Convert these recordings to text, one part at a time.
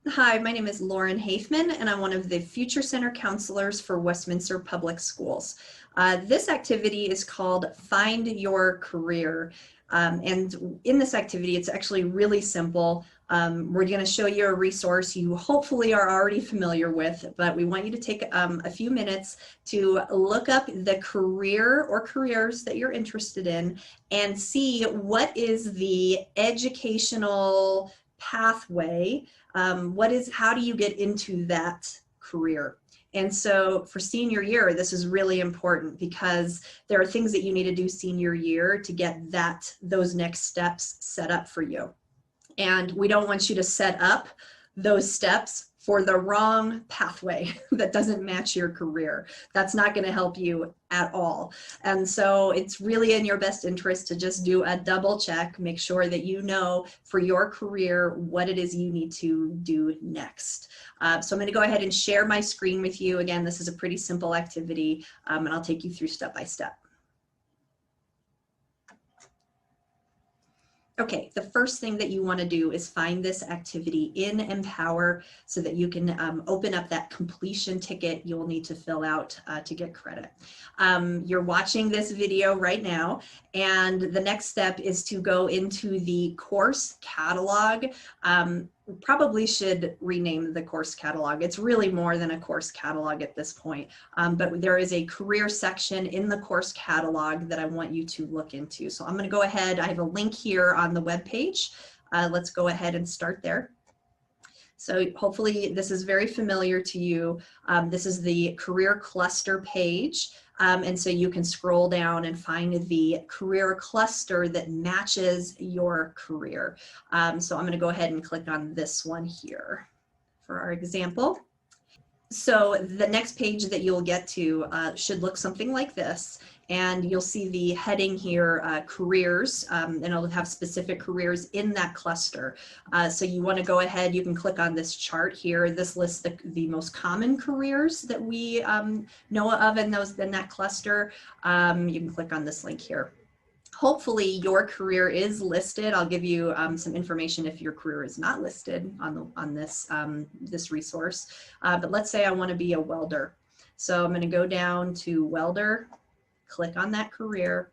Hi, my name is Lauren Hafman, and I'm one of the Future Center counselors for Westminster Public Schools. This activity is called Find Your Career. And in this activity, it's actually really simple. We're going to show you a resource you hopefully are already familiar with, but we want you to take a few minutes to look up the career or careers that you're interested in and see what is the educational pathway. How do you get into that career? And so for senior year, this is really important because there are things that you need to do senior year to get those next steps set up for you. And we don't want you to set up those steps for the wrong pathway that doesn't match your career. That's not going to help you at all. And so it's really in your best interest to just do a double check, make sure that you know for your career what it is you need to do next. So I'm going to go ahead and share my screen with you. Again, this is a pretty simple activity, and I'll take you through step by step. Okay, the first thing that you want to do is find this activity in Empower so that you can open up that completion ticket you'll need to fill out to get credit. You're watching this video right now, and the next step is to go into the course catalog. We probably should rename the course catalog. It's really more than a course catalog at this point, but there is a career section in the course catalog that I want you to look into. So I'm going to go ahead. I have a link here on the web page. Let's go ahead and start there. So hopefully this is very familiar to you. This is the career cluster page. And so you can scroll down and find the career cluster that matches your career. So I'm going to go ahead and click on this one here for our example. So the next page that you'll get to should look something like this, and you'll see the heading here, careers, and it'll have specific careers in that cluster. So you want to go ahead, you can click on this chart here. This lists the most common careers that we know of in that cluster. You can click on this link here. Hopefully your career is listed. I'll give you some information if your career is not listed on this resource. But let's say I want to be a welder. So I'm going to go down to welder, click on that career.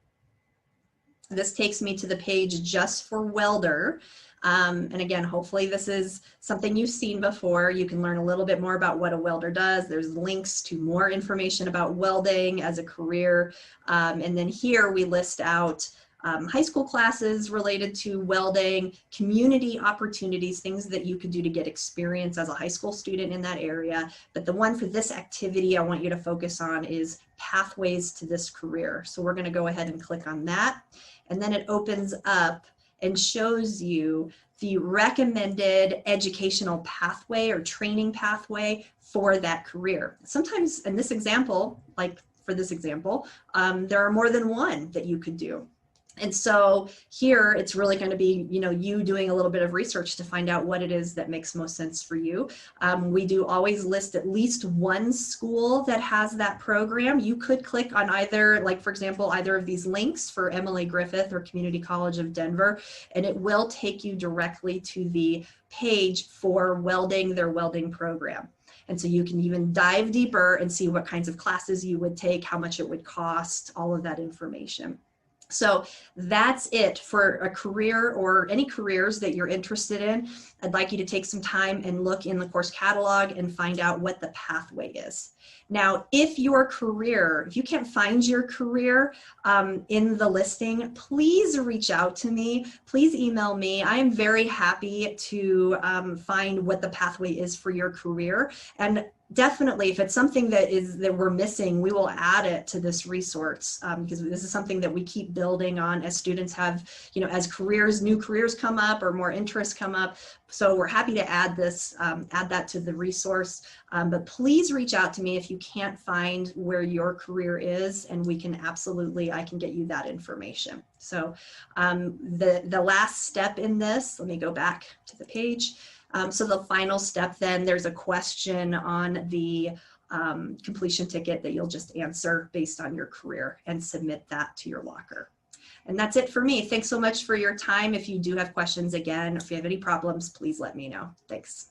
This takes me to the page just for welder. And again, hopefully this is something you've seen before. You can learn a little bit more about what a welder does. There's links to more information about welding as a career. And then here we list out high school classes related to welding, community opportunities, things that you could do to get experience as a high school student in that area. But the one for this activity I want you to focus on is pathways to this career. So we're going to go ahead and click on that. And then it opens up and shows you the recommended educational pathway or training pathway for that career. Sometimes in this example, like for this example, there are more than one that you could do. And so here it's really going to be, you doing a little bit of research to find out what it is that makes most sense for you. We do always list at least one school that has that program. You could click on either, like for example, either of these links for Emily Griffith or Community College of Denver, and it will take you directly to the page for welding, their welding program. And so you can even dive deeper and see what kinds of classes you would take, how much it would cost, all of that information. So that's it for a career or any careers that you're interested in. I'd like you to take some time and look in the course catalog and find out what the pathway is. Now, if you can't find your career in the listing, please reach out to me. Please email me. I am very happy to find what the pathway is for your career. And definitely, if it's something that we're missing, we will add it to this resource because this is something that we keep building on as students have, as new careers come up or more interests come up. So we're happy to add that to the resource. But please reach out to me if you can't find where your career is, and I can get you that information. So the last step in this, let me go back to the page. So the final step then, there's a question on the completion ticket that you'll just answer based on your career and submit that to your locker. And that's it for me. Thanks so much for your time. If you do have questions again, or if you have any problems, please let me know. Thanks.